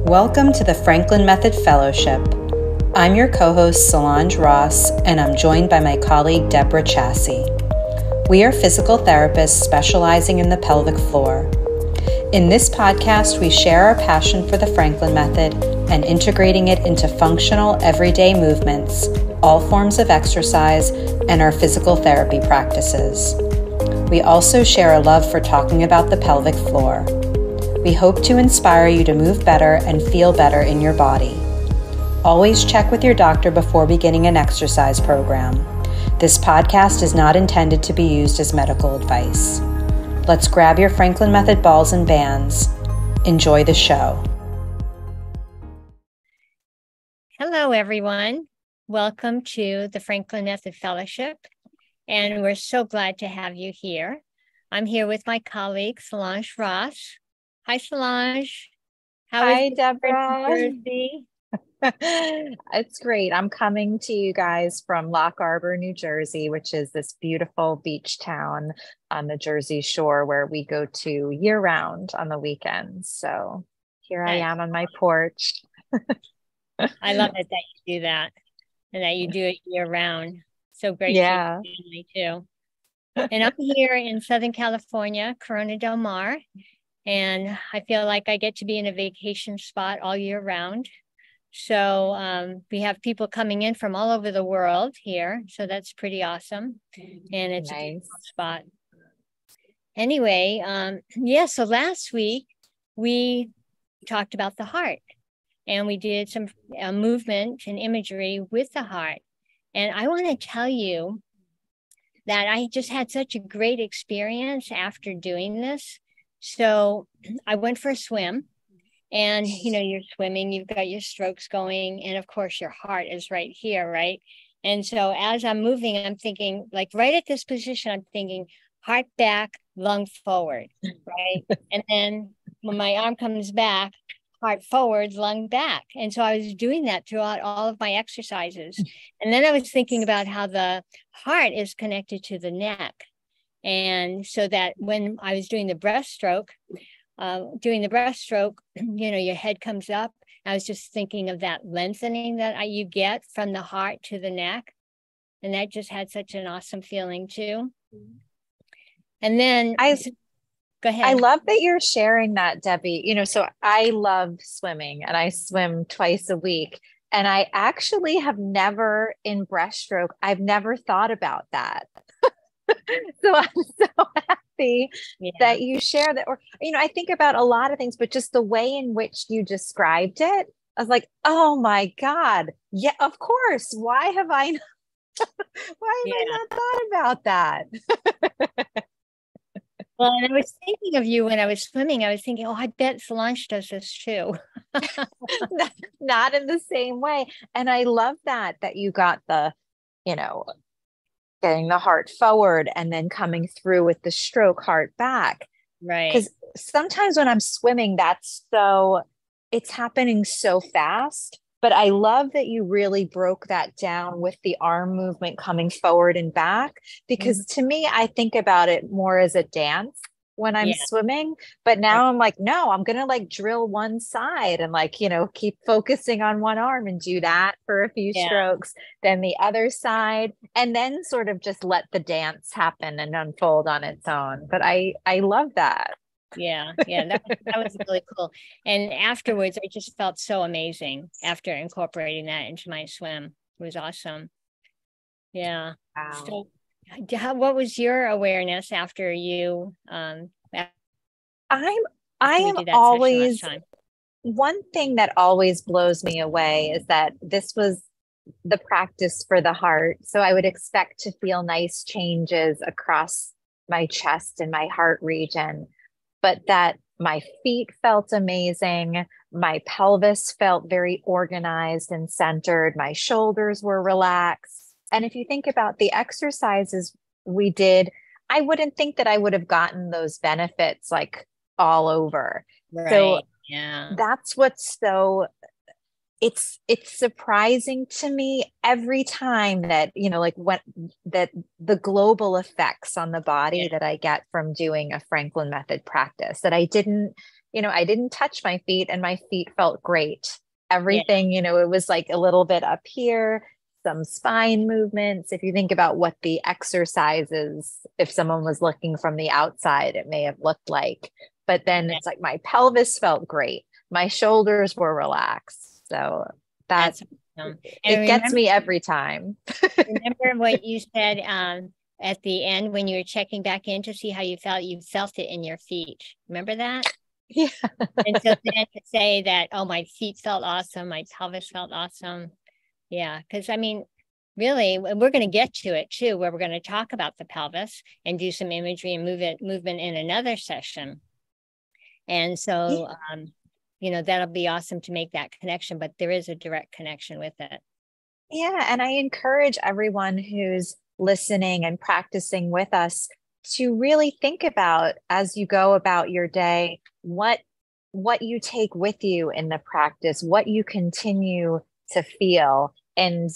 Welcome to the Franklin Method Fellowship. I'm your co-host Solange Ross, and I'm joined by my colleague Deborah Chassie. We are physical therapists specializing in the pelvic floor. In this podcast, we share our passion for the Franklin Method and integrating it into functional, everyday movements, all forms of exercise, and our physical therapy practices. We also share a love for talking about the pelvic floor. We hope to inspire you to move better and feel better in your body. Always check with your doctor before beginning an exercise program. This podcast is not intended to be used as medical advice. Let's grab your Franklin Method balls and bands. Enjoy the show. Hello, everyone. Welcome to the Franklin Method Fellowship, and we're so glad to have you here. I'm here with my colleague, Solange Ross. Hi, Solange. Hi, Deborah. Jersey? It's great. I'm coming to you guys from Lock Harbor, New Jersey, which is this beautiful beach town on the Jersey Shore where we go to year round on the weekends. So here I am on my porch. I love it that you do that and that you do it year round. So great. Yeah. For your family too. And I'm here in Southern California, Corona del Mar. And I feel like I get to be in a vacation spot all year round. So we have people coming in from all over the world here. So that's pretty awesome. And it's a beautiful spot. Anyway, so last week we talked about the heart. And we did some movement and imagery with the heart. And I want to tell you that I just had such a great experience after doing this. So I went for a swim, and, you're swimming, you've got your strokes going, and of course your heart is right here, right? And so as I'm moving, I'm thinking, like right at this position, I'm thinking heart back, lung forward, right? And then when my arm comes back, heart forward, lung back. And so I was doing that throughout all of my exercises. And then I was thinking about how the heart is connected to the neck. And so that when I was doing the breaststroke, your head comes up. I was just thinking of that lengthening that you get from the heart to the neck. And that just had such an awesome feeling too. And then go ahead. I love that you're sharing that, Debbie. So I love swimming and I swim twice a week. And I actually have never in breaststroke, I've never thought about that. So I'm so happy that you share that. Or, I think about a lot of things, but just the way in which you described it, I was like, oh my God. Yeah, of course. Why have I not thought about that? Well, and I was thinking of you when I was swimming. I was thinking, I bet Solange does this too. Not in the same way. And I love that you got the, getting the heart forward and then coming through with the stroke heart back. Right. Because sometimes when I'm swimming, it's happening so fast. But I love that you really broke that down with the arm movement coming forward and back, because to me, I think about it more as a dance when I'm swimming. But now I'm like, no, I'm going to drill one side and keep focusing on one arm and do that for a few strokes, then the other side, and then sort of just let the dance happen and unfold on its own. But I love that. Yeah, that was really cool. And afterwards, I just felt so amazing after incorporating that into my swim. It was awesome. Yeah. Wow. So, what was your awareness after you? I am always, one thing that always blows me away is that this was the practice for the heart. So I would expect to feel nice changes across my chest and my heart region, but that my feet felt amazing. My pelvis felt very organized and centered. My shoulders were relaxed. And if you think about the exercises we did, I wouldn't think that I would have gotten those benefits all over. Right. So yeah, that's what's so, it's surprising to me every time that, that the global effects on the body that I get from doing a Franklin Method practice that I didn't I didn't touch my feet and my feet felt great. Everything, it was like a little bit up here, some spine movements. If you think about what the exercises, if someone was looking from the outside, it may have looked like, but then it's like my pelvis felt great. My shoulders were relaxed. So that's awesome. It gets me every time. Remember what you said at the end when you were checking back in to see how you felt it in your feet. Remember that? Yeah. And so then to say that, oh, my feet felt awesome, my pelvis felt awesome. Yeah, because I mean, really, we're going to get to it too, where we're going to talk about the pelvis and do some imagery and movement in another session. And so, that'll be awesome to make that connection, but there is a direct connection with it. Yeah, and I encourage everyone who's listening and practicing with us to really think about, as you go about your day, what you take with you in the practice, what you continue to feel. And,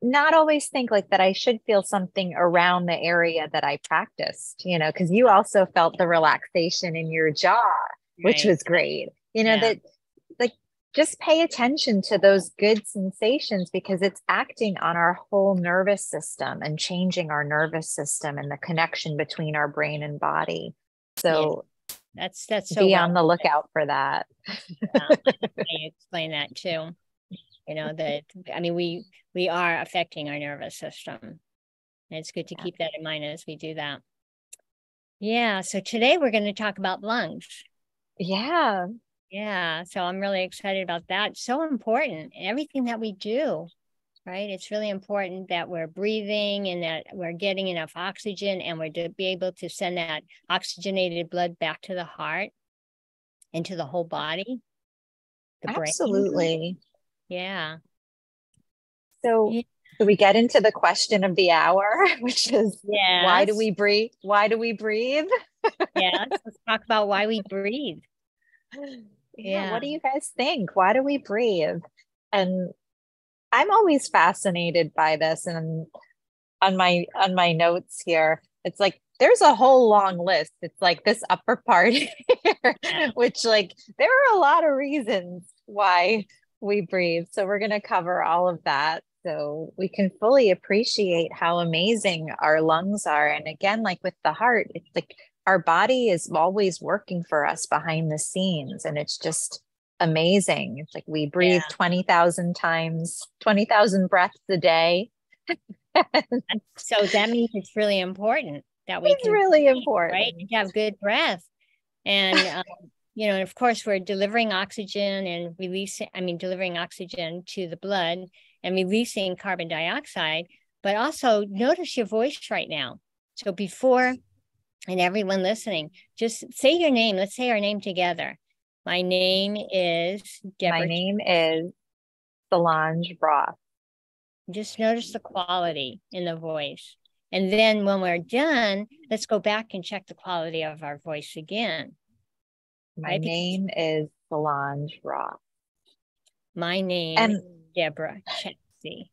not always think like that I should feel something around the area that I practiced, because you also felt the relaxation in your jaw, which was great. That like just pay attention to those good sensations, because it's acting on our whole nervous system and changing our nervous system and the connection between our brain and body. So that's so be on the lookout for that. I explain that too. We are affecting our nervous system. And it's good to keep that in mind as we do that. Yeah. So today we're going to talk about lungs. Yeah. Yeah. So I'm really excited about that. It's so important. Everything that we do, right? It's really important that we're breathing and that we're getting enough oxygen, and we're to be able to send that oxygenated blood back to the heart and to the whole body. Absolutely. Yeah. So we get into the question of the hour, which is, why do we breathe? Why do we breathe? Yes. Let's talk about why we breathe. Yeah. What do you guys think? Why do we breathe? And I'm always fascinated by this. And on my notes here, it's like, there's a whole long list. It's like this upper part here, which like, there are a lot of reasons why we breathe. So we're going to cover all of that, so we can fully appreciate how amazing our lungs are. And again, like with the heart, it's like our body is always working for us behind the scenes. And it's just amazing. It's like we breathe 20,000 times, 20,000 breaths a day. So that means it's really important that we can really important, right? To have good breath. And and of course we're delivering oxygen and delivering oxygen to the blood and releasing carbon dioxide. But also notice your voice right now. So before, and everyone listening, just say your name. Let's say our name together. My name is Deborah. My name is Solange Ross. Just notice the quality in the voice. And then when we're done, let's go back and check the quality of our voice again. My name is Solange Ross. My name is Deborah Chelsea.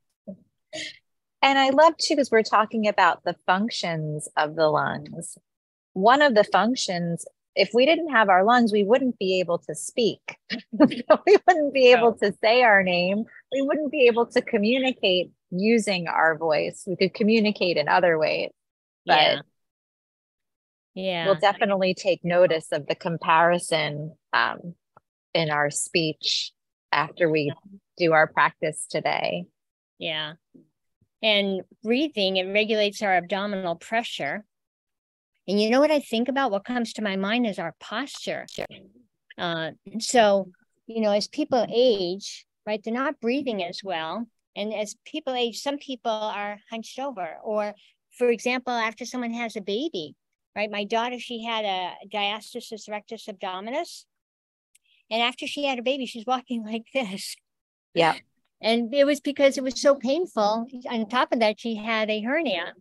And I love too, because we're talking about the functions of the lungs. One of the functions, if we didn't have our lungs, we wouldn't be able to speak. We wouldn't be able to say our name. We wouldn't be able to communicate using our voice. We could communicate in other ways. But we'll definitely take notice of the comparison in our speech after we do our practice today. Yeah. And breathing, it regulates our abdominal pressure. And you know what I think about? What comes to my mind is our posture. So, as people age, right, they're not breathing as well. And as people age, some people are hunched over. Or, for example, after someone has a baby, right? My daughter, she had a diastasis rectus abdominis. And after she had a baby, she's walking like this. Yeah. And it was because it was so painful. On top of that, she had a hernia,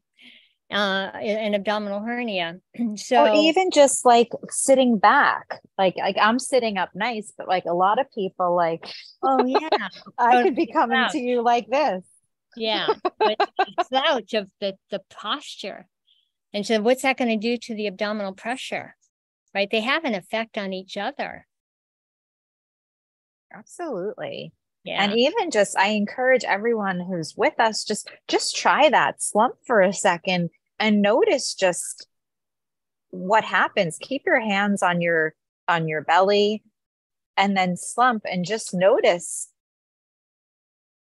an abdominal hernia. So, or even just like sitting back, like I'm sitting up nice, but like a lot of people like, oh yeah, I could be coming to you like this. Yeah, but the slouch of the posture. And so what's that going to do to the abdominal pressure? right? They have an effect on each other. Absolutely. Yeah. And even just, I encourage everyone who's with us, just try that. Slump for a second and notice just what happens. Keep your hands on your belly and then slump and just notice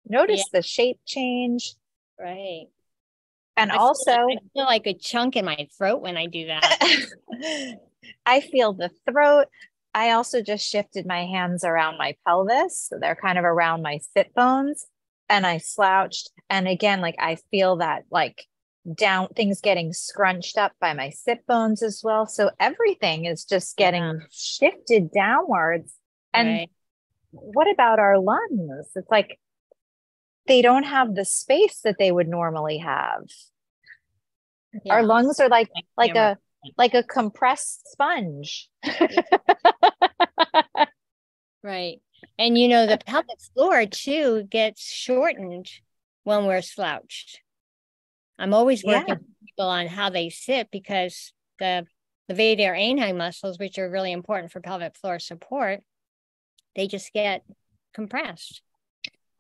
the shape change. Right. And I feel like a chunk in my throat when I do that. I feel the throat. I also just shifted my hands around my pelvis. So they're kind of around my sit bones. And I slouched. And again, like I feel that like down things getting scrunched up by my sit bones as well. So everything is just getting shifted downwards. And right. What about our lungs? It's like they don't have the space that they would normally have. Yeah. Our lungs are like a compressed sponge. Right. And you know, the pelvic floor too gets shortened when we're slouched. I'm always working with people on how they sit because the levator ani muscles, which are really important for pelvic floor support, they just get compressed.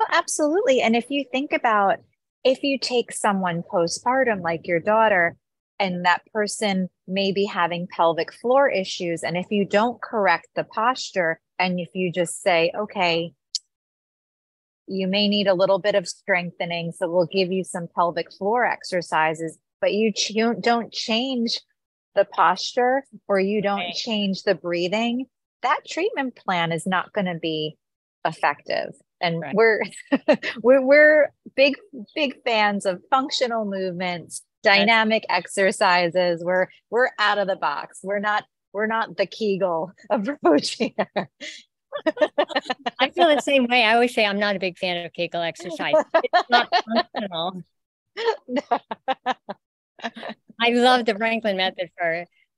Well, absolutely. And if you think about, if you take someone postpartum like your daughter, and that person may be having pelvic floor issues, and if you don't correct the posture, and if you just say, okay, you may need a little bit of strengthening, so we'll give you some pelvic floor exercises, but you don't change the posture or you don't change the breathing, that treatment plan is not going to be effective. And we're big fans of functional movements, dynamic exercises. We're out of the box. We're not the Kegel approach here. I feel the same way. I always say I'm not a big fan of Kegel exercise. It's not functional. I love the Franklin method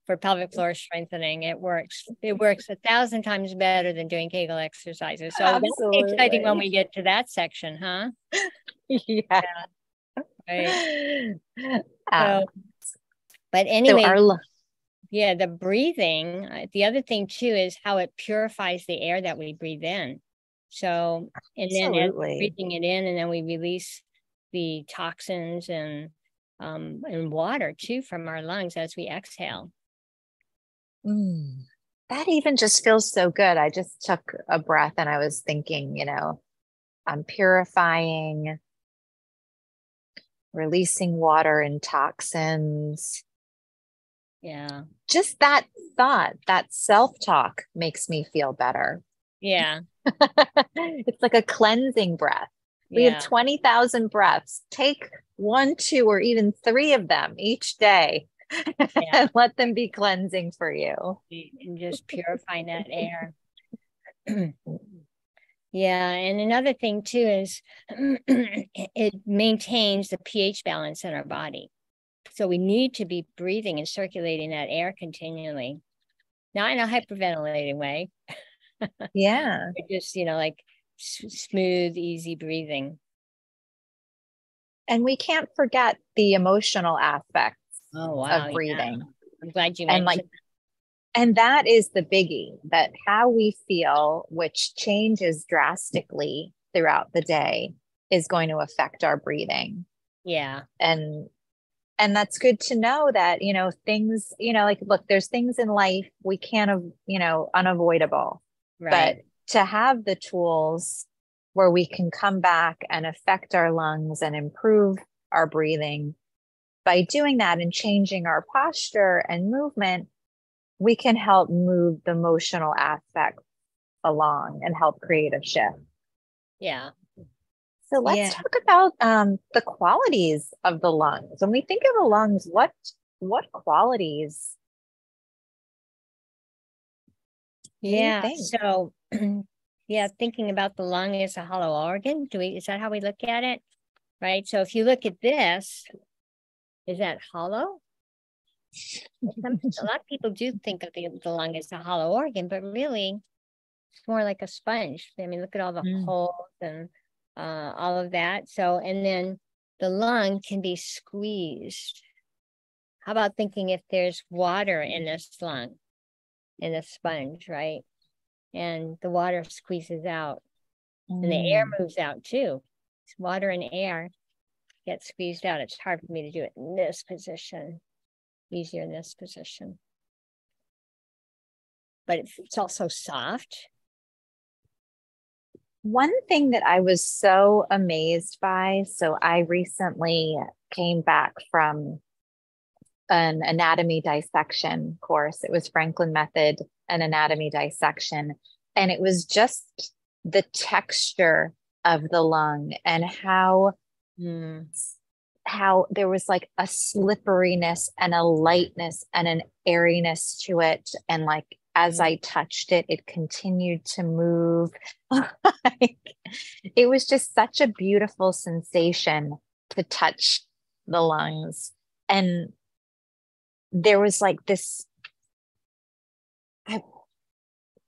for pelvic floor strengthening. It works 1,000 times better than doing Kegel exercises. So absolutely. That's exciting when we get to that section, huh? Yeah. Right. So, but anyway, the breathing. The other thing too is how it purifies the air that we breathe in. So, and then as we're breathing it in, and then we release the toxins and water too from our lungs as we exhale. That even just feels so good. I just took a breath and I was thinking, I'm purifying, releasing water and toxins. Yeah. Just that thought, that self-talk makes me feel better. Yeah. It's like a cleansing breath. We have 20,000 breaths. Take 1, 2, or even 3 of them each day and let them be cleansing for you. And just purifying that air. Yeah. And another thing too is it maintains the pH balance in our body. So we need to be breathing and circulating that air continually, not in a hyperventilating way. Yeah. But just, like smooth, easy breathing. And we can't forget the emotional aspects of breathing. Yeah. I'm glad you mentioned that. And that is the biggie, that how we feel, which changes drastically throughout the day, is going to affect our breathing. Yeah. And that's good to know that, things, like, look, there's things in life we can't, unavoidable. Right. But to have the tools where we can come back and affect our lungs and improve our breathing, by doing that and changing our posture and movement, we can help move the emotional aspect along and help create a shift. Yeah. So let's talk about the qualities of the lungs. When we think of the lungs, what qualities? Yeah. So, thinking about the lung as a hollow organ. Is that how we look at it? Right. So if you look at this, is that hollow? A lot of people do think of the lung as a hollow organ, but really it's more like a sponge. I mean, look at all the holes and all of that. So, and then the lung can be squeezed. How about thinking if there's water in this lung? in the sponge, right? And the water squeezes out and the air moves out too. Water and air get squeezed out. It's hard for me to do it in this position. Easier in this position. But it's also soft. One thing that I was so amazed by, so I recently came back from an anatomy dissection course. It was Franklin Method, an anatomy dissection. And it was just the texture of the lung and how there was like a slipperiness and a lightness and an airiness to it. And like as I touched it, it continued to move. It was just such a beautiful sensation to touch the lungs. And there was like this,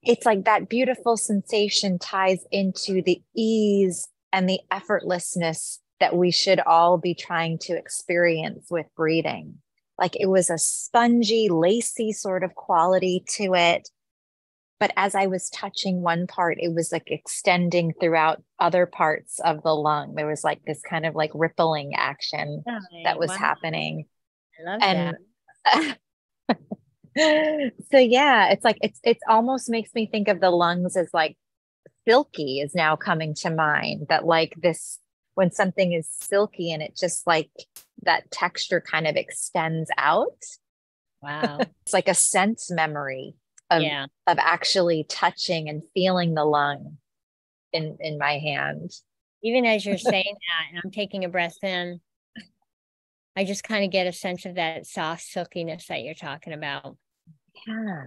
it's like that beautiful sensation ties into the ease and the effortlessness that we should all be trying to experience with breathing. Like it was a spongy, lacy sort of quality to it. But as I was touching one part, it was like extending throughout other parts of the lung. There was like this kind of like rippling action that was happening. I love that. So yeah, it's like it almost makes me think of the lungs as like silky is now coming to mind. That like this, when something is silky and it just like that texture kind of extends out. Wow. It's like a sense memory of actually touching and feeling the lung in my hand. Even as you're saying that, and I'm taking a breath in, I just kind of get a sense of that soft silkiness that you're talking about. Yeah.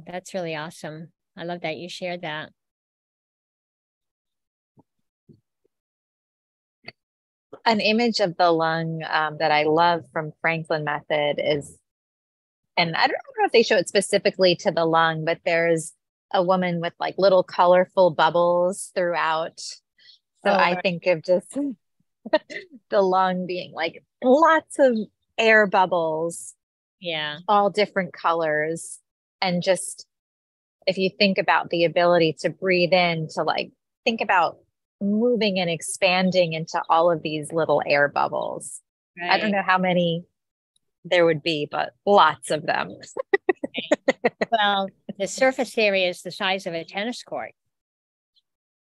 That's really awesome. I love that you shared that. An image of the lung that I love from Franklin Method is, and I don't know if they show it specifically to the lung, but there's a woman with like little colorful bubbles throughout. So I think of just the lung being like lots of air bubbles. Yeah. All different colors. And just if you think about the ability to breathe in, to like think about moving and expanding into all of these little air bubbles. Right. I don't know how many there would be, but lots of them. Well, the surface area is the size of a tennis court,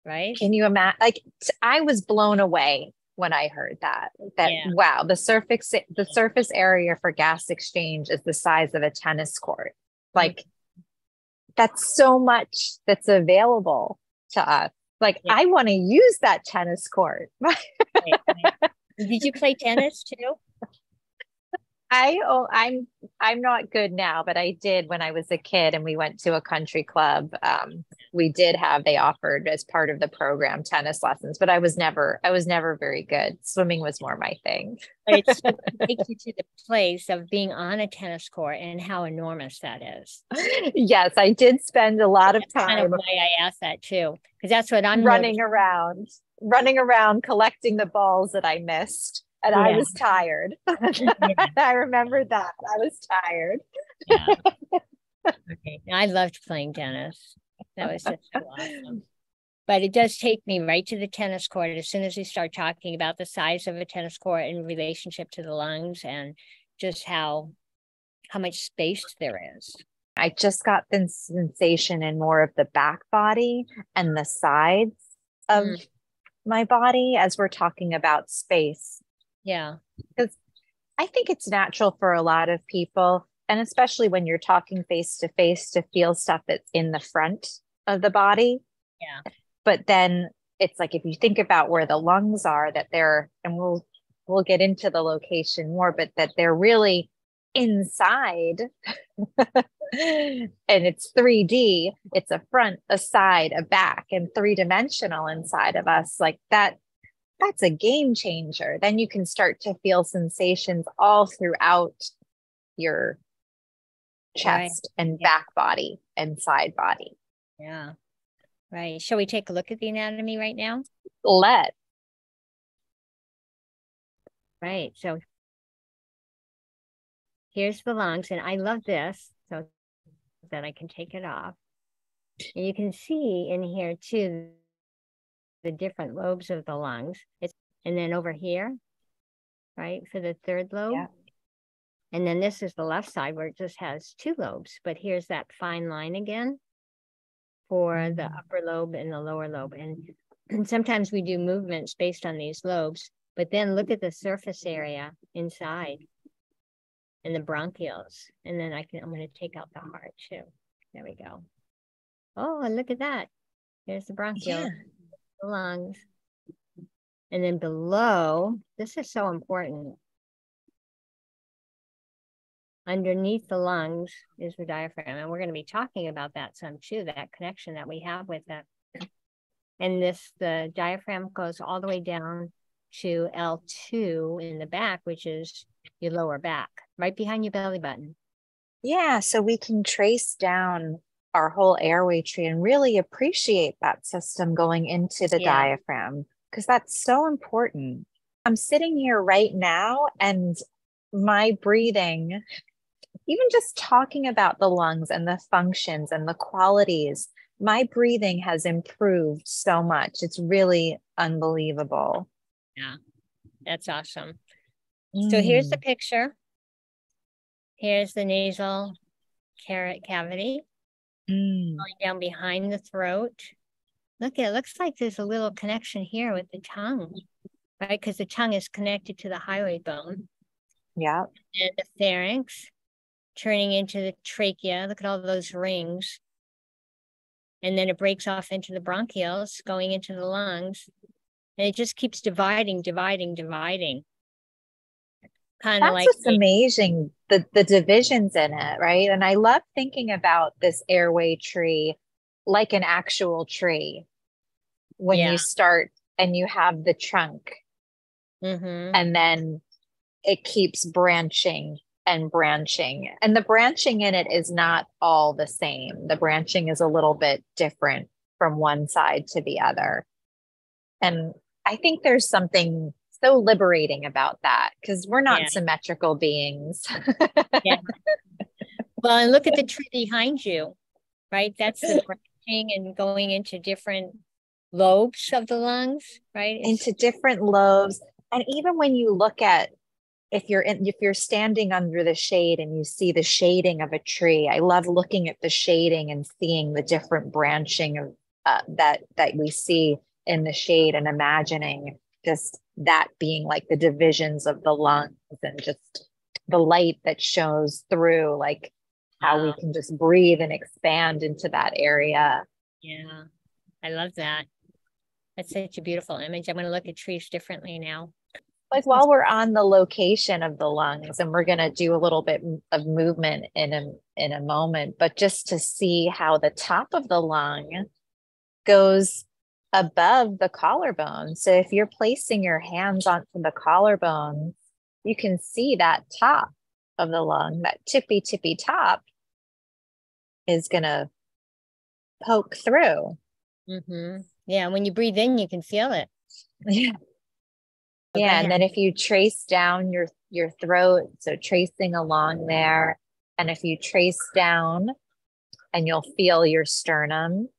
right? Can you imagine? Like I was blown away when I heard that wow, the surface area for gas exchange is the size of a tennis court. Like that's so much that's available to us. Like I want to use that tennis court. Did you play tennis too? I'm not good now, but I did when I was a kid and we went to a country club. They offered as part of the program tennis lessons, but I was never very good. Swimming was more my thing. But it takes you to the place of being on a tennis court and how enormous that is. Yes, I did spend a lot of time. Kind of why I asked that too, because that's what I'm running around collecting the balls that I missed. And I was tired. I remember that. I was tired. Okay. I loved playing tennis. That was just so awesome. But it does take me right to the tennis court as soon as we start talking about the size of a tennis court in relationship to the lungs and just how much space there is. I just got the sensation in more of the back body and the sides of my body as we're talking about space. Yeah. Because I think it's natural for a lot of people, and especially when you're talking face to face, to feel stuff that's in the front of the body. Yeah. But then it's like, if you think about where the lungs are, that they're, and we'll get into the location more, but that they're really inside and it's 3D. It's a front, a side, a back, and three-dimensional inside of us. Like that's a game changer. Then you can start to feel sensations all throughout your chest and back body and side body. Yeah. Right. Shall we take a look at the anatomy right now? Right. So here's the lungs, and I love this. So that I can take it off. And you can see in here too, the different lobes of the lungs. And then over here, right, for the third lobe. Yeah. And then this is the left side where it just has 2 lobes, but here's that fine line again for the upper lobe and the lower lobe. And sometimes we do movements based on these lobes, but then look at the surface area inside and the bronchioles. And then I'm going to take out the heart too. There we go. Oh, and look at that. There's the bronchioles, the lungs. And then below, this is so important. Underneath the lungs is the diaphragm. And we're going to be talking about that some too, that connection that we have with it. And the diaphragm goes all the way down to L2 in the back, which is your lower back, right behind your belly button. Yeah, so we can trace down our whole airway tree and really appreciate that system going into the diaphragm, because that's so important. I'm sitting here right now and my breathing, even just talking about the lungs and the functions and the qualities, my breathing has improved so much. It's really unbelievable. Yeah, that's awesome. So here's the picture. Here's the nasal cavity going down behind the throat. Look, it looks like there's a little connection here with the tongue, right? Because the tongue is connected to the hyoid bone. Yeah. And the pharynx turning into the trachea. Look at all those rings. And then it breaks off into the bronchioles, going into the lungs. And it just keeps dividing. Kind of like what's amazing, the divisions in it, right? And I love thinking about this airway tree like an actual tree. When you start and you have the trunk, and then it keeps branching and branching. And the branching in it is not all the same. The branching is a little bit different from one side to the other. And I think there's something so liberating about that, because we're not symmetrical beings. Well, and look at the tree behind you, right? That's the branching and going into different lobes of the lungs, right? Into different lobes. And even when you look at, if you're standing under the shade and you see the shading of a tree, I love looking at the shading and seeing the different branching of that we see in the shade, and imagining just that being like the divisions of the lungs and just the light that shows through, like how we can just breathe and expand into that area. Yeah, I love that. That's such a beautiful image. I'm going to look at trees differently now. Like while we're on the location of the lungs, and we're going to do a little bit of movement in a moment, but just to see how the top of the lung goes above the collarbone. So if you're placing your hands onto the collarbone, you can see that top of the lung, that tippy top is going to poke through. Yeah, when you breathe in, you can feel it. Yeah, and then if you trace down your throat, so tracing along there, and if you trace down, and you'll feel your sternum,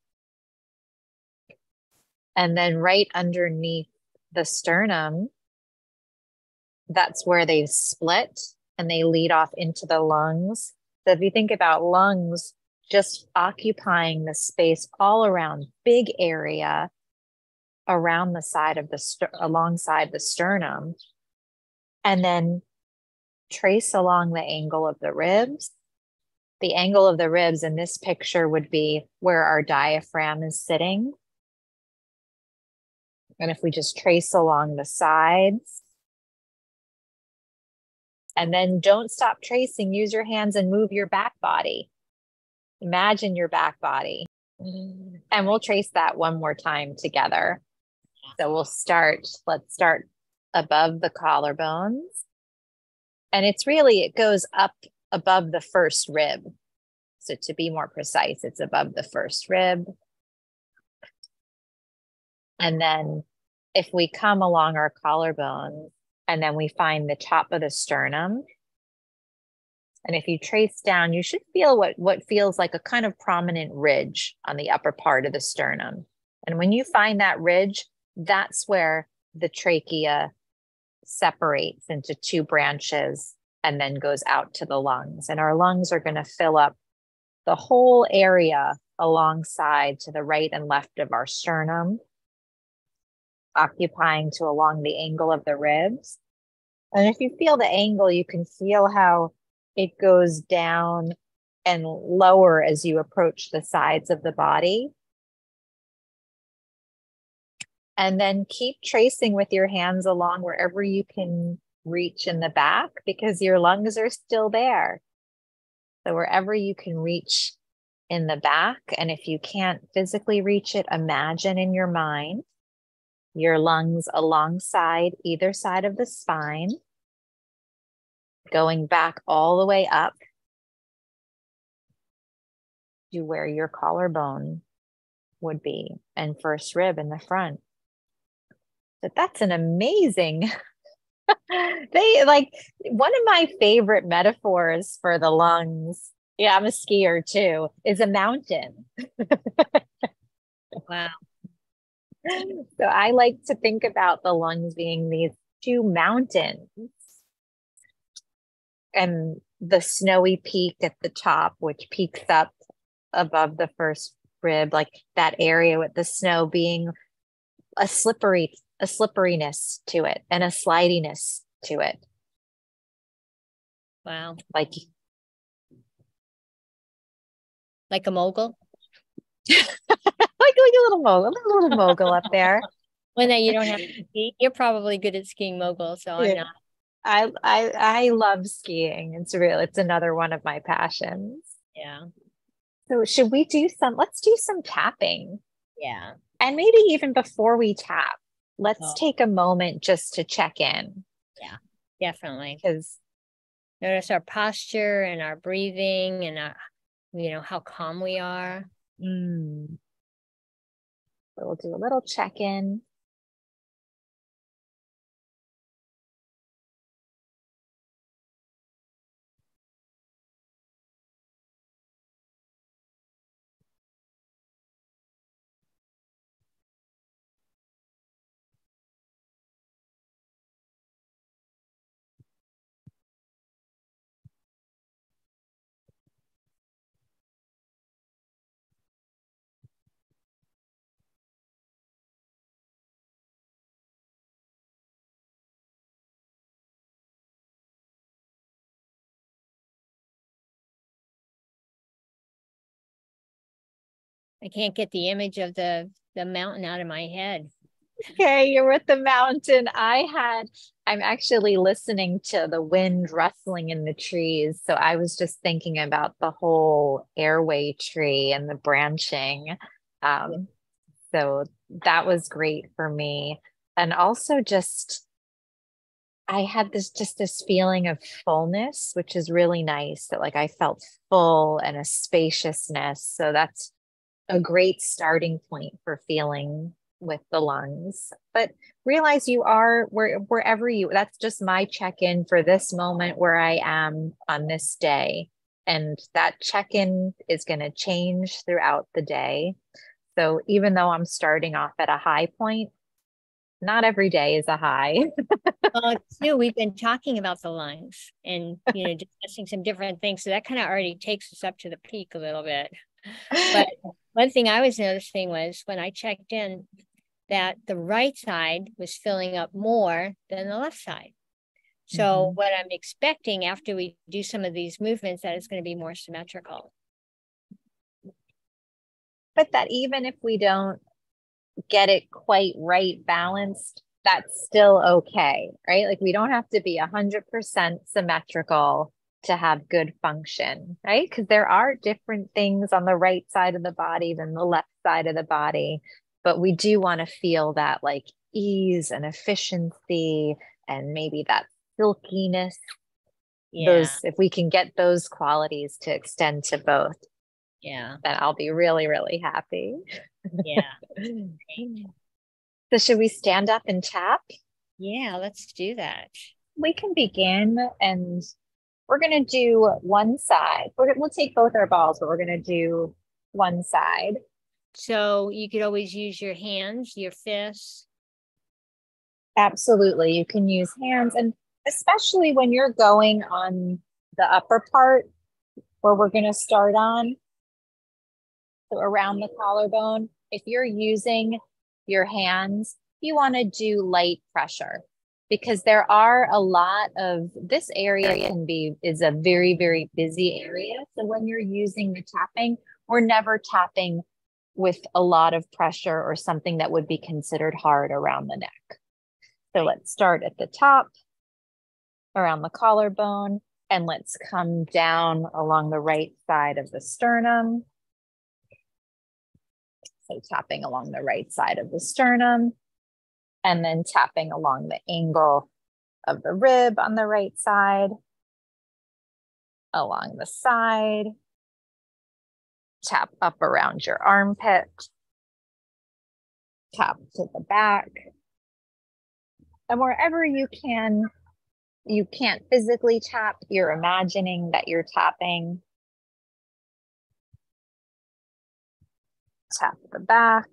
and then right underneath the sternum, that's where they split and they lead off into the lungs. So if you think about lungs just occupying the space all around, big area around the side of alongside the sternum, and then trace along the angle of the ribs. The angle of the ribs in this picture would be where our diaphragm is sitting. And if we just trace along the sides, and then don't stop tracing, use your hands and move your back body. Imagine your back body. And we'll trace that one more time together. So let's start above the collarbones. And it goes up above the first rib. So to be more precise, it's above the first rib. And then if we come along our collarbone and then we find the top of the sternum, And if you trace down, you should feel what feels like a kind of prominent ridge on the upper part of the sternum. And when you find that ridge, that's where the trachea separates into two branches and then goes out to the lungs. And our lungs are going to fill up the whole area alongside to the right and left of our sternum, occupying to along the angle of the ribs. And if you feel the angle, you can feel how it goes down and lower as you approach the sides of the body. And then keep tracing with your hands along wherever you can reach in the back, because your lungs are still there. So wherever you can reach in the back, and if you can't physically reach it, imagine in your mind your lungs alongside either side of the spine, going back all the way up to where your collarbone would be and first rib in the front. But that's an amazing, they like one of my favorite metaphors for the lungs. Yeah, I'm a skier too, is a mountain. Wow. So I like to think about the lungs being these two mountains, and the snowy peak at the top, which peaks up above the first rib, like that area with the snow being a slipperiness to it and a slidiness to it. Wow. Like a mogul? like a little mogul up there. One that you don't have to ski. You're probably good at skiing mogul, so I'm not. I love skiing. It's another one of my passions. Yeah. So let's do some tapping. Yeah. And maybe even before we tap, let's take a moment just to check in. Yeah, definitely. Because notice our posture and our breathing and how calm we are. So we'll do a little check-in. I can't get the image of the mountain out of my head. Okay, you're with the mountain. I'm actually listening to the wind rustling in the trees. So I was just thinking about the whole airway tree and the branching. So that was great for me. And also I had this feeling of fullness, which is really nice, that like I felt full and a spaciousness. So that's a great starting point for feeling with the lungs. But realize you are wherever that's just my check-in for this moment where I am on this day. And that check-in is going to change throughout the day. So even though I'm starting off at a high point, not every day is a high. Well, too, we've been talking about the lungs and discussing some different things. So that kind of already takes us up to the peak a little bit. But one thing I was noticing was when I checked in that the right side was filling up more than the left side. So what I'm expecting after we do some of these movements, that it's going to be more symmetrical. But that even if we don't get it quite right balanced, that's still okay, right? Like we don't have to be 100% symmetrical to have good function, right? Because there are different things on the right side of the body than the left side of the body, but we do want to feel that like ease and efficiency and maybe that silkiness. Those, if we can get those qualities to extend to both, then I'll be really, really happy. So should we stand up and tap? Yeah, let's do that. We can begin, and We're going to do one side. We'll take both our balls, but we're going to do one side. So you could always use your hands, your fists. Absolutely. You can use hands, and especially when you're going on the upper part where we're going to start on, so around the collarbone, if you're using your hands, you want to do light pressure, because there are a lot of, this area is a very, very busy area. So when you're using the tapping, we're never tapping with a lot of pressure or something that would be considered hard around the neck. So let's start at the top around the collarbone, and let's come down along the right side of the sternum. So tapping along the right side of the sternum, and then tapping along the angle of the rib on the right side, along the side, tap up around your armpit, tap to the back. And wherever you can't physically tap, you're imagining that you're tapping. Tap the back.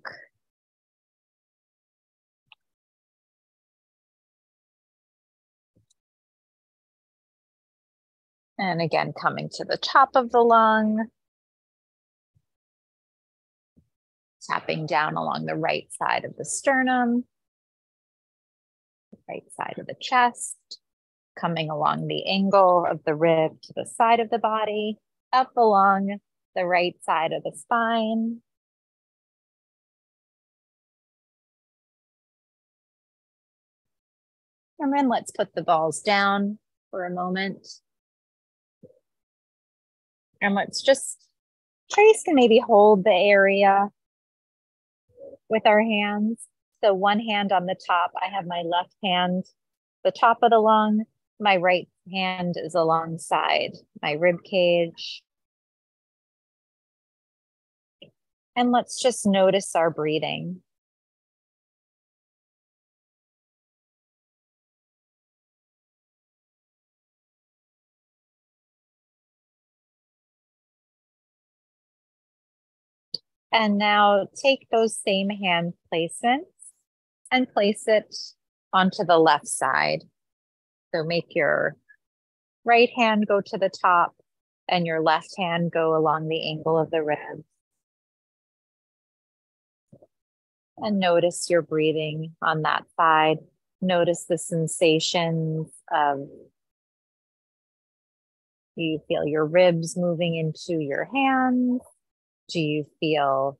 And again, coming to the top of the lung. Tapping down along the right side of the sternum, right side of the chest, coming along the angle of the rib to the side of the body, up along the right side of the spine. And then let's put the balls down for a moment. And let's just trace to maybe hold the area with our hands. So one hand on the top, I have my left hand, the top of the lung. My right hand is alongside my rib cage. And let's just notice our breathing. And now take those same hand placements and place it onto the left side. So make your right hand go to the top and your left hand go along the angle of the ribs. And notice your breathing on that side. Notice the sensations of, do you feel your ribs moving into your hands? Do you feel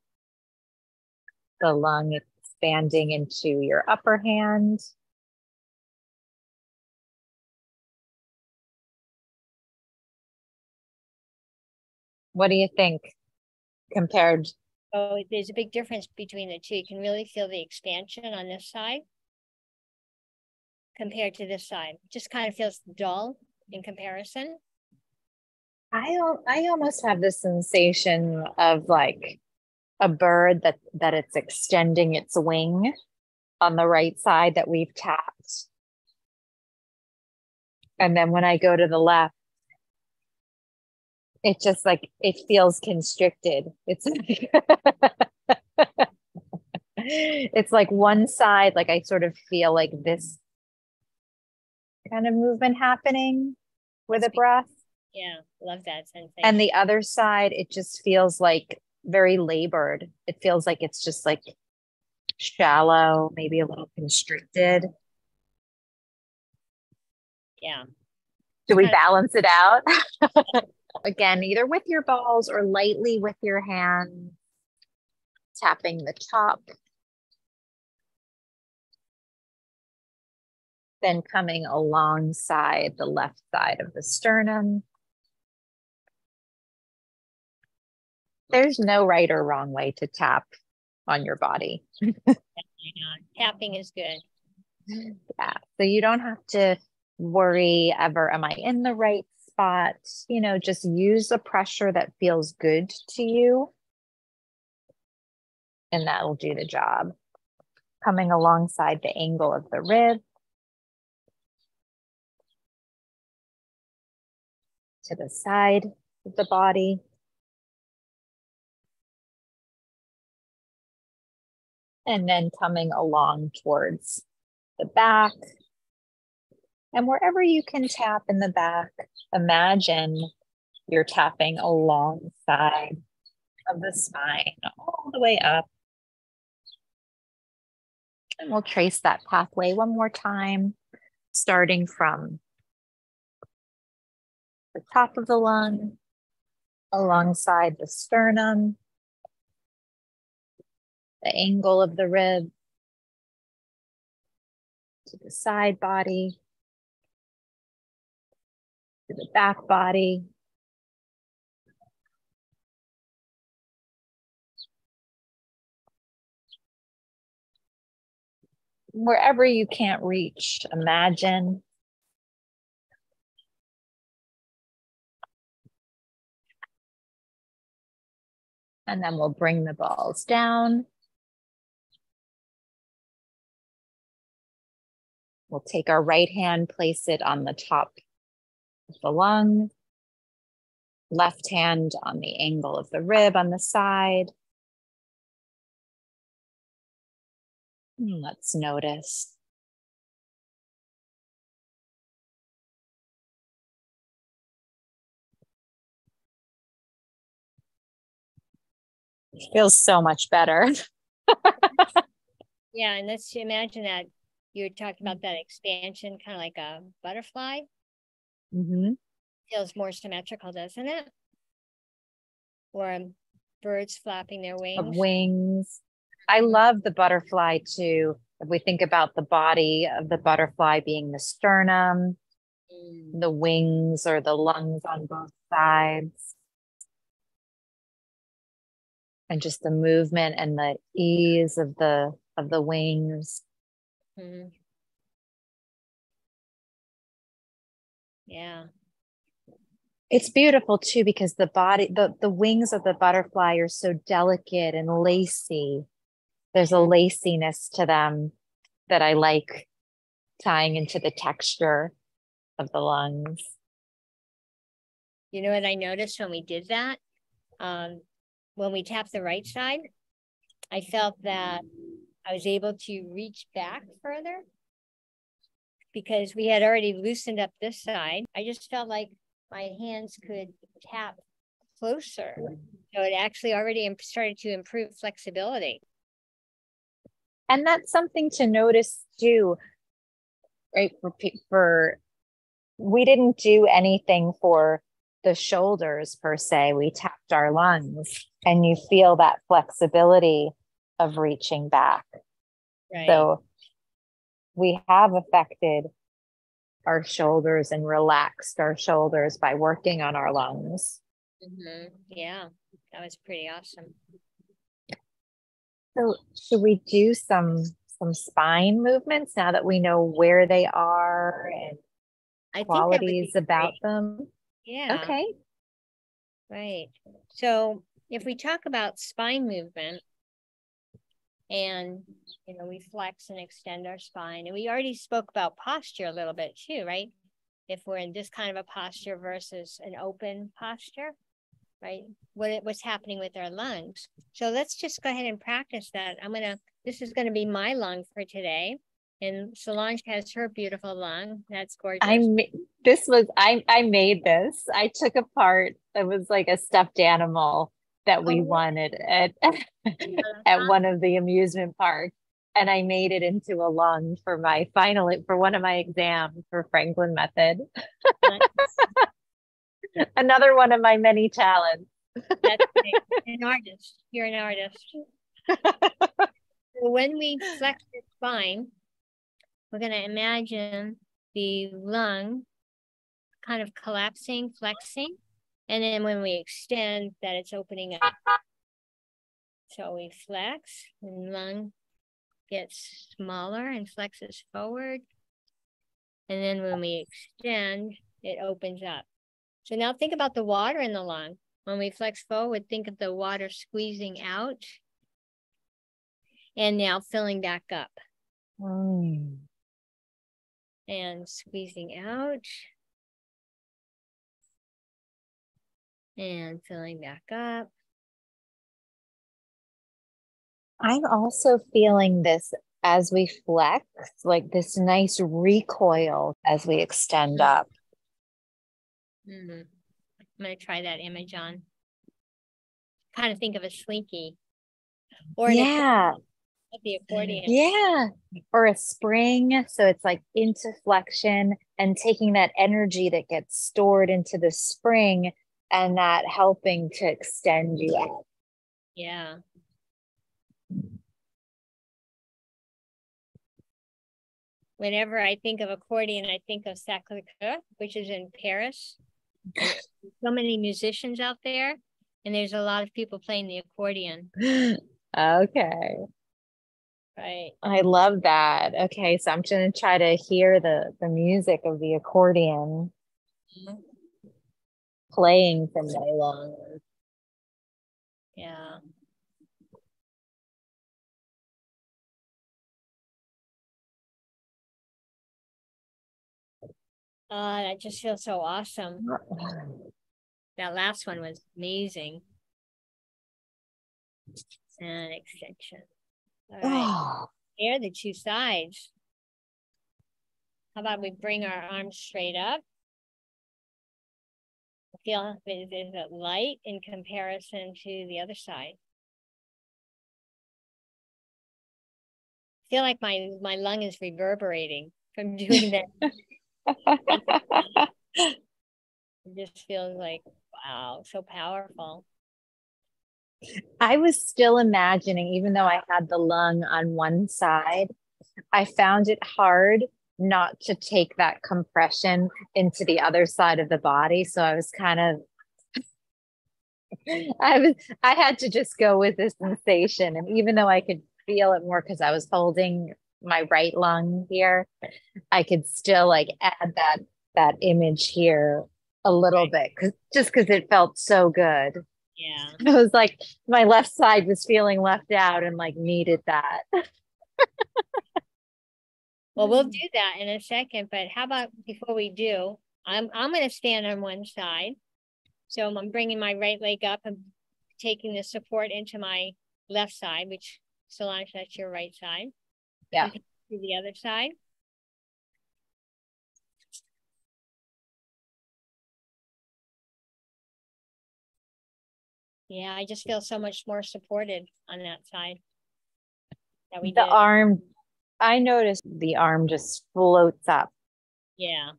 the lung expanding into your upper hand? What do you think compared? Oh, there's a big difference between the two. You can really feel the expansion on this side compared to this side. It just kind of feels dull in comparison. I almost have the sensation of like a bird that it's extending its wing on the right side that we've tapped. And then when I go to the left, it just like, it feels constricted. It's like, it's like one side, like I sort of feel like this kind of movement happening with a breath. Yeah, love that sensation. And the other side, it just feels like very labored. It feels like it's just like shallow, maybe a little constricted. Yeah. Do we balance it out? Again, either with your balls or lightly with your hand, tapping the top. Then coming alongside the left side of the sternum. There's no right or wrong way to tap on your body. Tapping is good. Yeah, so you don't have to worry ever, am I in the right spot? You know, just use a pressure that feels good to you, and that'll do the job. Coming alongside the angle of the rib. to the side of the body. And then coming along towards the back. And wherever you can tap in the back, imagine you're tapping alongside of the spine all the way up. And we'll trace that pathway one more time, starting from the top of the lung, alongside the sternum, the angle of the rib, to the side body, to the back body. Wherever you can't reach, imagine. And then we'll bring the balls down. We'll take our right hand, place it on the top of the lung. Left hand on the angle of the rib on the side. Let's notice. It feels so much better. Yeah, and let's imagine that you were talking about that expansion, kind of like a butterfly. Mm-hmm. Feels more symmetrical, doesn't it? Or birds flapping their wings. Of wings. I love the butterfly too. If we think about the body of the butterfly being the sternum, the wings or the lungs on both sides. And just the movement and the ease of the wings. Mm-hmm. Yeah. It's beautiful too, because the body, the wings of the butterfly are so delicate and lacy. There's a laciness to them that I like, tying into the texture of the lungs. You know what I noticed when we did that? When we tapped the right side, I felt that I was able to reach back further because we had already loosened up this side. I just felt like my hands could tap closer. So it actually already started to improve flexibility. And that's something to notice too, right? For we didn't do anything for the shoulders per se. We tapped our lungs, and you feel that flexibility of reaching back. Right. So we have affected our shoulders and relaxed our shoulders by working on our lungs. Mm-hmm. Yeah, that was pretty awesome. So should we do some spine movements now that we know where they are and qualities about them? Yeah. Okay. Right. So if we talk about spine movement, and we flex and extend our spine, and we already spoke about posture a little bit too, right? If we're in this kind of a posture versus an open posture, right? What's happening with our lungs. So let's just go ahead and practice that. This is going to be my lung for today. And Solange has her beautiful lung. That's gorgeous. I made this. I took apart, it was like a stuffed animal that we wanted at one of the amusement parks. And I made it into a lung for for one of my exams for Franklin Method. Another one of my many talents. That's great. An artist. You're an artist. So when we flex the spine, we're going to imagine the lung kind of collapsing, flexing. And then when we extend, that it's opening up. So we flex, and the lung gets smaller and flexes forward. And then when we extend, it opens up. So now think about the water in the lung. When we flex forward, think of the water squeezing out and now filling back up. And squeezing out And filling back up. I'm also feeling this as we flex, like this nice recoil as we extend up. Mm-hmm. I'm going to try that image on. Kind of think of a slinky. Or Yeah. The accordion. Yeah. Or a spring. So it's like into flexion and taking that energy that gets stored into the spring and that helping to extend you out. Yeah. Whenever I think of accordion, I think of Sacré-Cœur, which is in Paris. So many musicians out there, and there's a lot of people playing the accordion. Okay. Right. I love that. Okay, so I'm going to try to hear the music of the accordion playing from my lungs. Yeah. That just feels so awesome. That last one was amazing. And extension. All right. Here are the two sides. How about we bring our arms straight up? Feel is it light in comparison to the other side? I feel like my lung is reverberating from doing that. It just feels like, wow, so powerful. I was still imagining, even though I had the lung on one side, I found it hard not to take that compression into the other side of the body. So I was kind of, I had to just go with this sensation. And even though I could feel it more because I was holding my right lung here, I could still like add that image here a little bit because it felt so good. Yeah. It was like my left side was feeling left out and like needed that. Well, we'll do that in a second, but how about before we do, I'm going to stand on one side. So I'm bringing my right leg up and taking the support into my left side, which Solange, that's your right side. Yeah. To the other side. Yeah, I just feel so much more supported on that side. The arm, I noticed the arm just floats up. Yeah.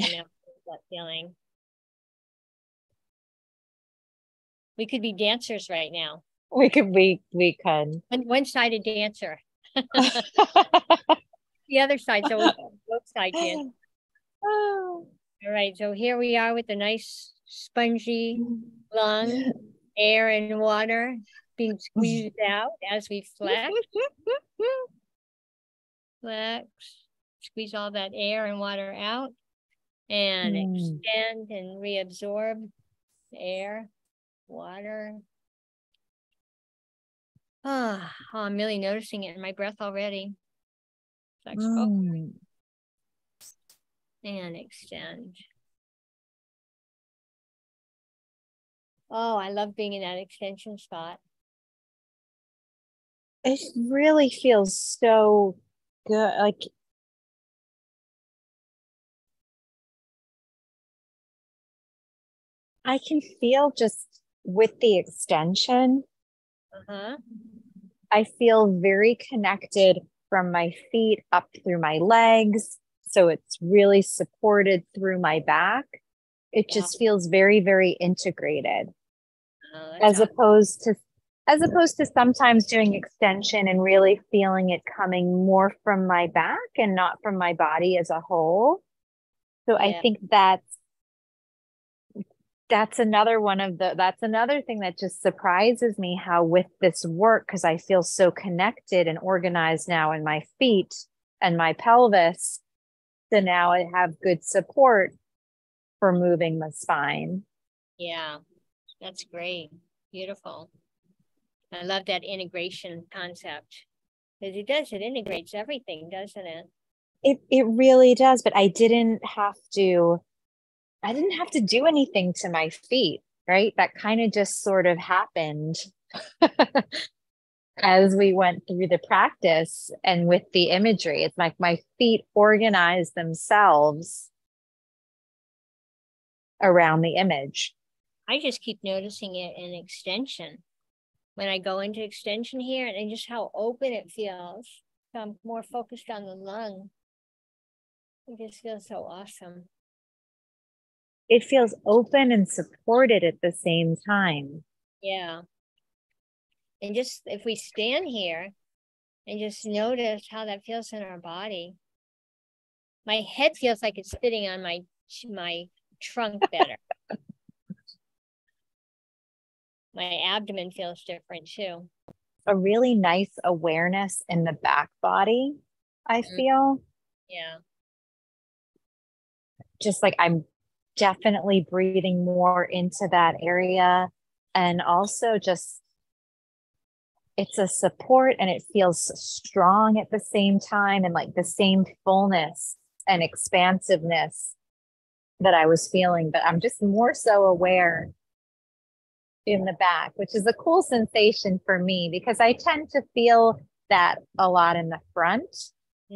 I know that feeling. We could be dancers right now. We could. One-sided dancer. The other side, so both sides in. Oh. All right, so here we are with a nice spongy lung, air and water being squeezed out as we flex. Flex, squeeze all that air and water out, and extend and reabsorb air, water. Oh, I'm really noticing it in my breath already. Flex forward and extend. Oh, I love being in that extension spot. It really feels so good. Like I can feel just with the extension. I feel very connected from my feet up through my legs. So it's really supported through my back. It just feels very, very integrated. As opposed to sometimes doing extension and really feeling it coming more from my back and not from my body as a whole. So I think that's another thing that just surprises me, how with this work, because I feel so connected and organized now in my feet and my pelvis. So now I have good support for moving the spine. Yeah, that's great. Beautiful. I love that integration concept. Because it integrates everything, doesn't it? It really does, but I didn't have to I didn't have to do anything to my feet, right? That kind of just sort of happened as we went through the practice and with the imagery. It's like my feet organize themselves around the image. I just keep noticing it in extension. When I go into extension here and just how open it feels. So I'm more focused on the lung. It just feels so awesome. It feels open and supported at the same time. Yeah. And just if we stand here and just notice how that feels in our body. My head feels like it's sitting on my trunk better. My abdomen feels different too. A really nice awareness in the back body, I feel. Yeah. Just like I'm definitely breathing more into that area. And also just, it's a support and it feels strong at the same time, and like the same fullness and expansiveness that I was feeling. But I'm just more so aware in the back, which is a cool sensation for me because I tend to feel that a lot in the front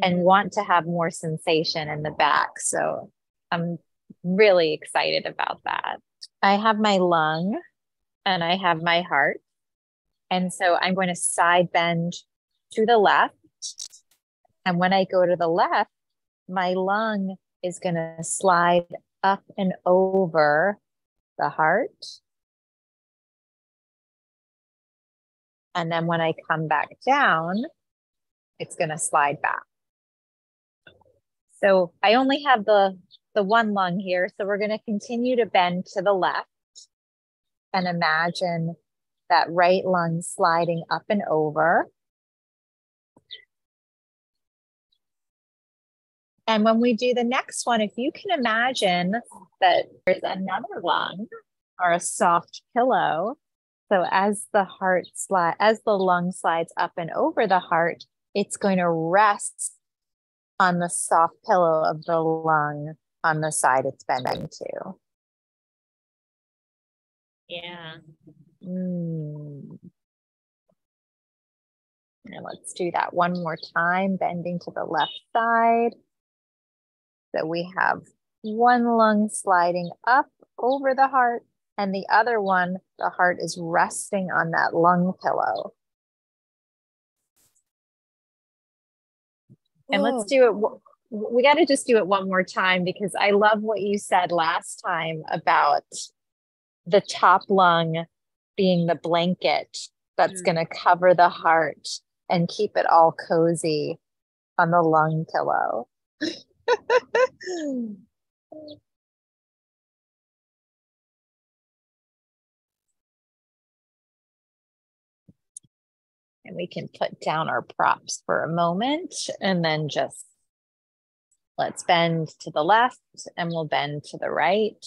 and want to have more sensation in the back. So I'm really excited about that. I have my lung and I have my heart. And so I'm going to side bend to the left. And when I go to the left, my lung is going to slide up and over the heart. And then when I come back down, it's going to slide back. So I only have the one lung here. So we're going to continue to bend to the left and imagine that right lung sliding up and over. And when we do the next one, if you can imagine that there's another lung or a soft pillow. So as the lung slides up and over the heart, it's going to rest on the soft pillow of the lung on the side it's bending to. Yeah. And let's do that one more time, bending to the left side. So we have one lung sliding up over the heart, and the other one, the heart is resting on that lung pillow. And let's do it. We got to just do it one more time because I love what you said last time about the top lung being the blanket that's going to cover the heart and keep it all cozy on the lung pillow. And we can put down our props for a moment and then just let's bend to the left and we'll bend to the right.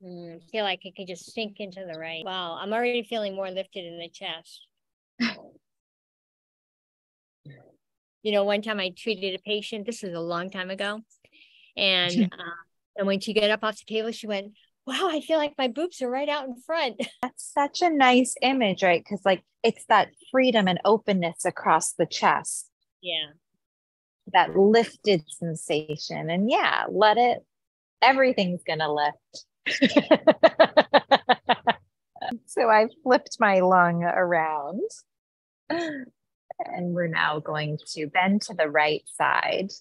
I feel like it could just sink into the right. Wow, I'm already feeling more lifted in the chest. One time I treated a patient, this was a long time ago. And when she got up off the table, she went, wow, I feel like my boobs are right out in front. That's such a nice image, right? Because like it's that freedom and openness across the chest. Yeah. That lifted sensation. And yeah, everything's gonna lift. So I flipped my lung around. And we're now going to bend to the right side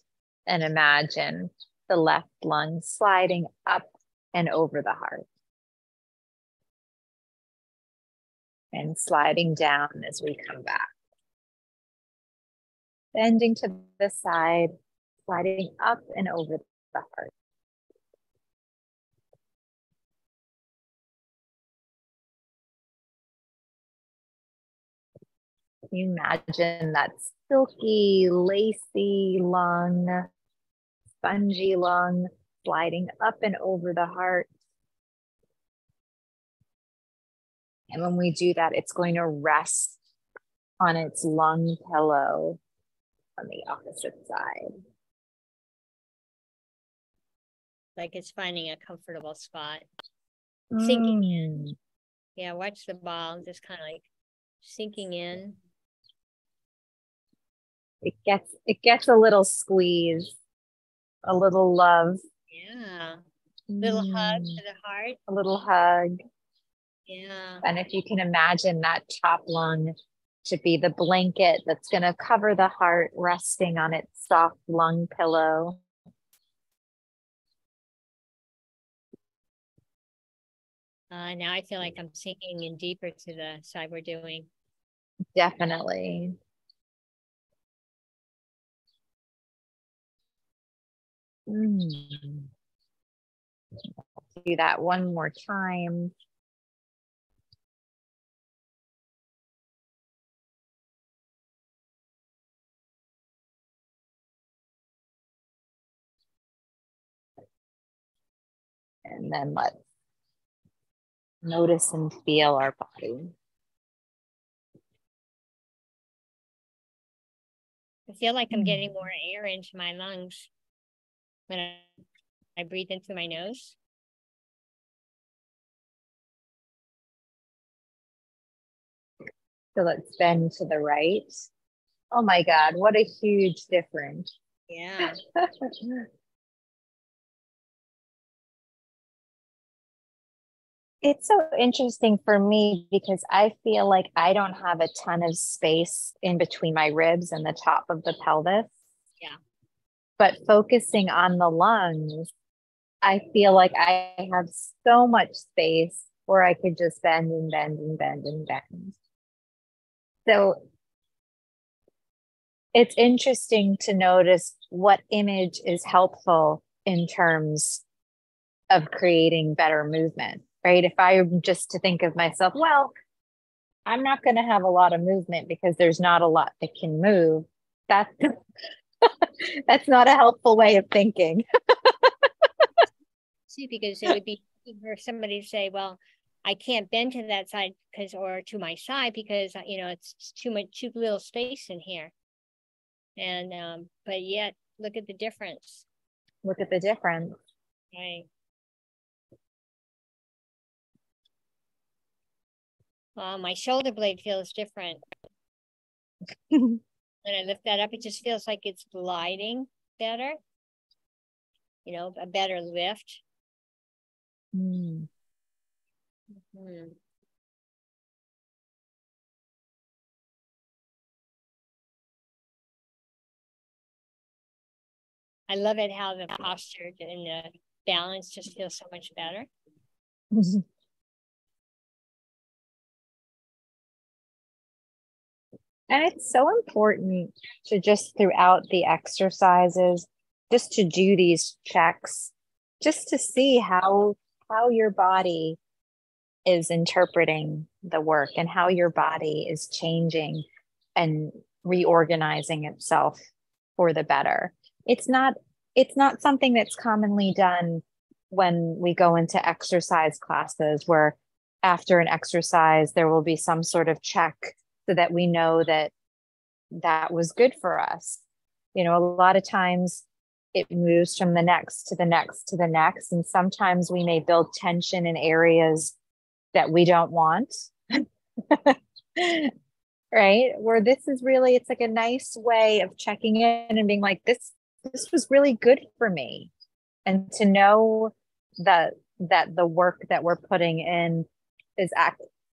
and imagine the left lung sliding up and over the heart. And sliding down as we come back. Bending to the side, sliding up and over the heart. You imagine that silky, lacy lung, spongy lung sliding up and over the heart. And when we do that, it's going to rest on its lung pillow on the opposite side. Like it's finding a comfortable spot. Sinking in. Yeah, watch the ball just kind of like sinking in. It gets a little squeeze, a little love. Yeah. Little hug to the heart. A little hug. Yeah. And if you can imagine that top lung to be the blanket that's going to cover the heart resting on its soft lung pillow. Now I feel like I'm sinking in deeper to the side we're doing. Definitely. Do that one more time. And then let's notice and feel our body. I feel like I'm getting more air into my lungs when I breathe in through my nose. So let's bend to the right. Oh my God, what a huge difference. Yeah. It's so interesting for me because I feel like I don't have a ton of space in between my ribs and the top of the pelvis. Yeah. But focusing on the lungs, I feel like I have so much space where I could just bend and bend and bend and bend. So it's interesting to notice what image is helpful in terms of creating better movement, right? If I am just to think of myself, well, I'm not going to have a lot of movement because there's not a lot that can move. That's that's not a helpful way of thinking. See, because it would be for somebody to say, well, I can't bend to that side or to my side because, it's too little space in here. And, but yet look at the difference. Look at the difference. Right. My shoulder blade feels different. When I lift that up, it just feels like it's gliding better. A better lift. I love it how the posture and the balance just feels so much better. And it's so important to just throughout the exercises, just to do these checks, just to see how your body is interpreting the work and how your body is changing and reorganizing itself for the better. It's not something that's commonly done when we go into exercise classes where after an exercise there will be some sort of check so that we know that was good for us. A lot of times it moves from the next to the next to the next, and sometimes we may build tension in areas that we don't want. Right? Where this is really, it's like a nice way of checking in and being like, this was really good for me. And to know that the work that we're putting in is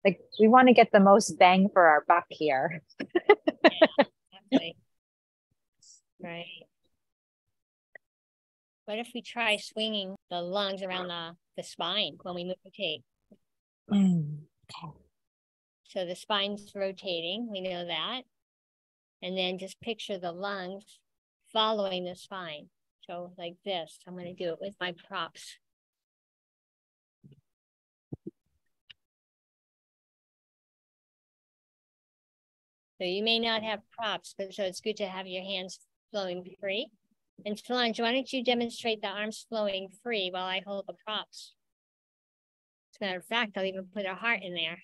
like we want to get the most bang for our buck here. Yeah, exactly. Right. What if we try swinging the lungs around the spine when we rotate? Okay. So the spine's rotating, we know that. And then just picture the lungs following the spine. So like this, I'm going to do it with my props. So you may not have props, but so it's good to have your hands flowing free. And Solange, why don't you demonstrate the arms flowing free while I hold the props? As a matter of fact, I'll even put a heart in there.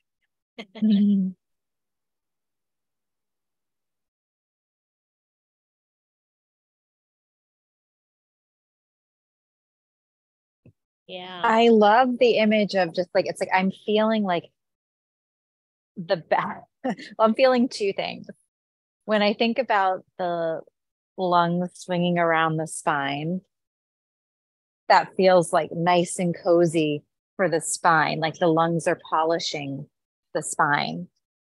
Yeah. I love the image of just like, it's like I'm feeling like the back. Well, I'm feeling two things. When I think about the lungs swinging around the spine, that feels like nice and cozy for the spine, like the lungs are polishing the spine.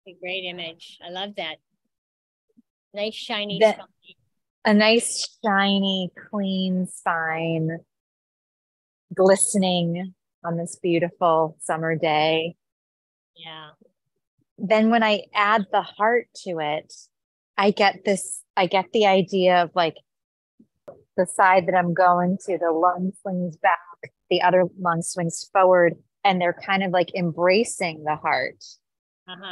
A great image. I love that. Nice shiny That spine. a nice, shiny, clean spine, glistening on this beautiful summer day. Yeah. Then when I add the heart to it, I get the idea of like the side that I'm going to, the lung swings back, the other lung swings forward, and they're kind of like embracing the heart.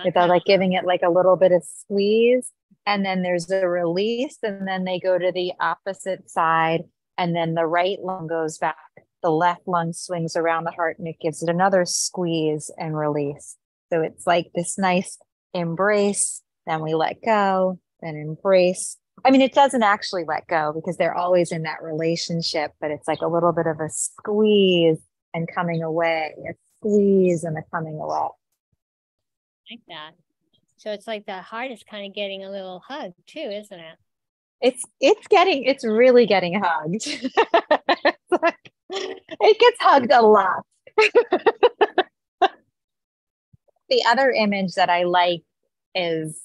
They're like giving it like a little bit of squeeze. And then there's a release, and then they go to the opposite side, and then the right lung goes back. The left lung swings around the heart, and it gives it another squeeze and release. So it's like this nice embrace, then we let go, then embrace. I mean, it doesn't actually let go because they're always in that relationship, but it's like a little bit of a squeeze and coming away, a squeeze and a coming away. Like that. So it's like the heart is kind of getting a little hug too, isn't it? It's really getting hugged. It gets hugged a lot. The other image that I like is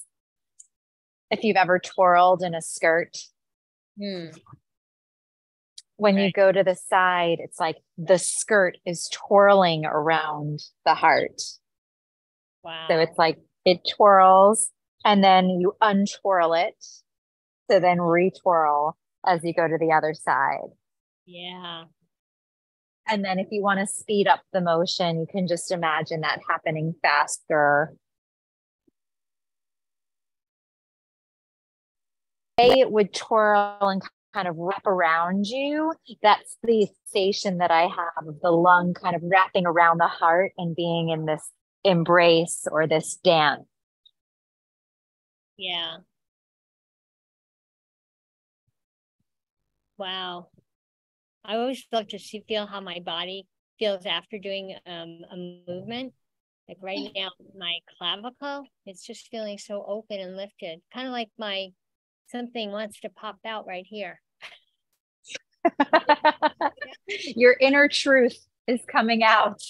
if you've ever twirled in a skirt. When you go to the side, it's like the skirt is twirling around the heart. Wow. So it's like it twirls and then you untwirl it. So then retwirl as you go to the other side. Yeah. And then if you want to speed up the motion, you can just imagine that happening faster. It would twirl and kind of wrap around you. That's the sensation that I have of the lung kind of wrapping around the heart and being in this embrace or this dance. Yeah. Wow. I always love to feel how my body feels after doing a movement. Like right now, my clavicle, it's just feeling so open and lifted. Kind of like something wants to pop out right here. Your inner truth is coming out.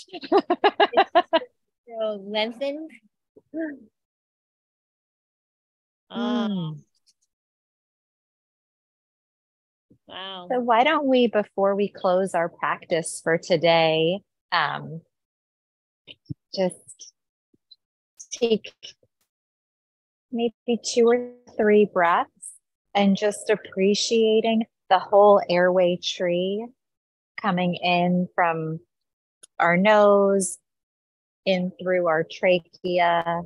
So lengthened. Mm. Wow. So why don't we, before we close our practice for today, just take maybe 2 or 3 breaths and just appreciating the whole airway tree coming in from our nose, in through our trachea,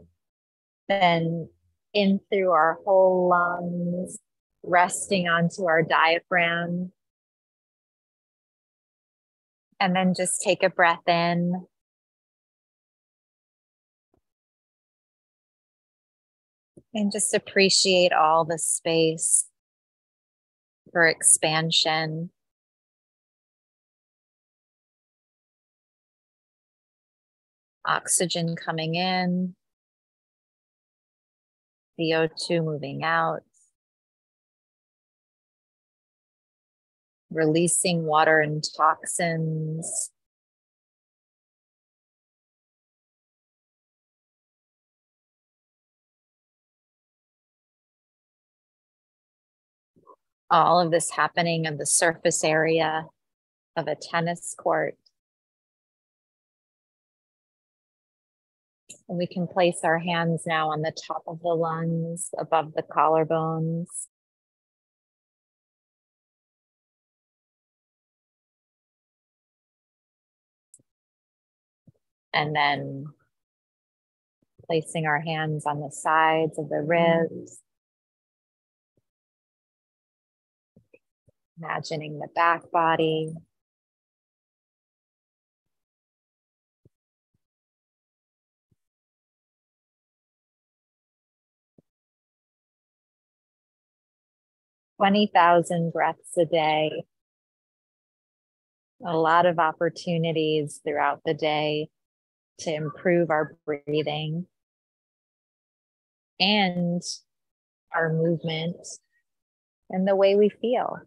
then in through our whole lungs, resting onto our diaphragm. And then just take a breath in. And just appreciate all the space for expansion. Oxygen coming in, CO2 moving out, releasing water and toxins. All of this happening in the surface area of a tennis court. And we can place our hands now on the top of the lungs, above the collarbones. And then placing our hands on the sides of the ribs. Imagining the back body. "20,000 breaths a day." a lot of opportunities throughout the day to improve our breathing and our movement and the way we feel. I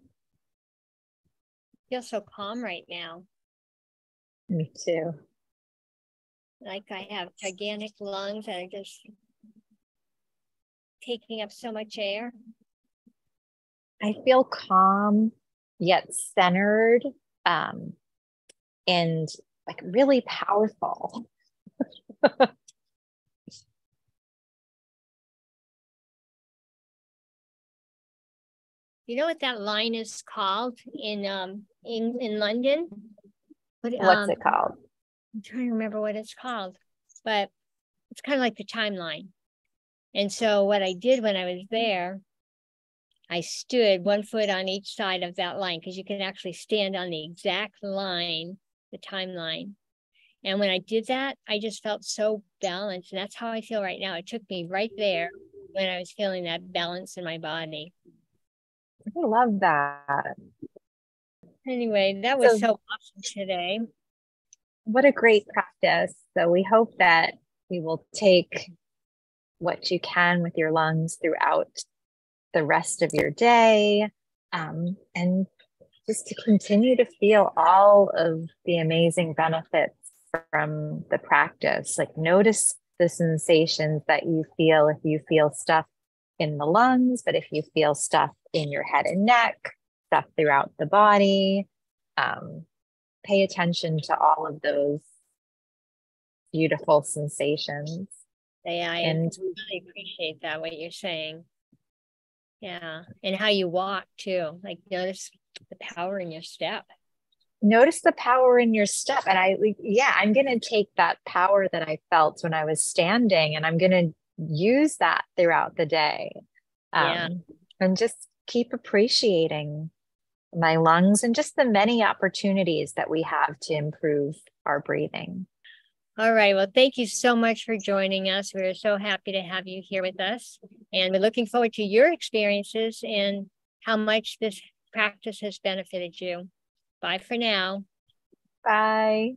feel so calm right now. Me too. Like I have gigantic lungs that are just taking up so much air. I feel calm yet centered, and like really powerful. You know what that line is called in London? What's it called? I'm trying to remember what it's called, but it's kind of like the timeline. And so what I did when I was there, I stood 1 foot on each side of that line, because you can actually stand on the exact line, the timeline. And when I did that, I just felt so balanced. And that's how I feel right now. It took me right there when I was feeling that balance in my body. I love that. Anyway, that was so awesome today. What a great practice. So we hope that we will take what you can with your lungs throughout the rest of your day, and just to continue to feel all of the amazing benefits from the practice. Like, notice the sensations that you feel if you feel stuff in the lungs, but if you feel stuff in your head and neck, stuff throughout the body, pay attention to all of those beautiful sensations. Yeah, I really appreciate that, what you're saying. Yeah, and how you walk too. Like, notice the power in your step. Notice the power in your step. And I'm going to take that power that I felt when I was standing, and I'm going to use that throughout the day. And just keep appreciating my lungs and just the many opportunities that we have to improve our breathing. All right. Well, thank you so much for joining us. We're so happy to have you here with us. And we're looking forward to your experiences and how much this practice has benefited you. Bye for now. Bye.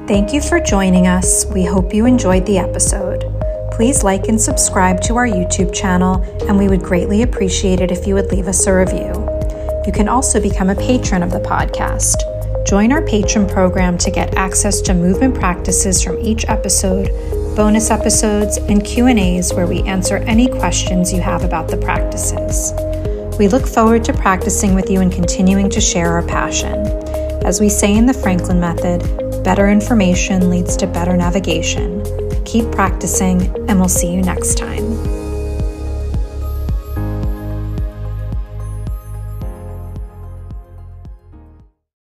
Thank you for joining us. We hope you enjoyed the episode. Please like and subscribe to our YouTube channel, and we would greatly appreciate it if you would leave us a review. You can also become a patron of the podcast. Join our patron program to get access to movement practices from each episode, bonus episodes, and Q&As where we answer any questions you have about the practices. We look forward to practicing with you and continuing to share our passion. As we say in the Franklin method, better information leads to better navigation. Keep practicing, and we'll see you next time.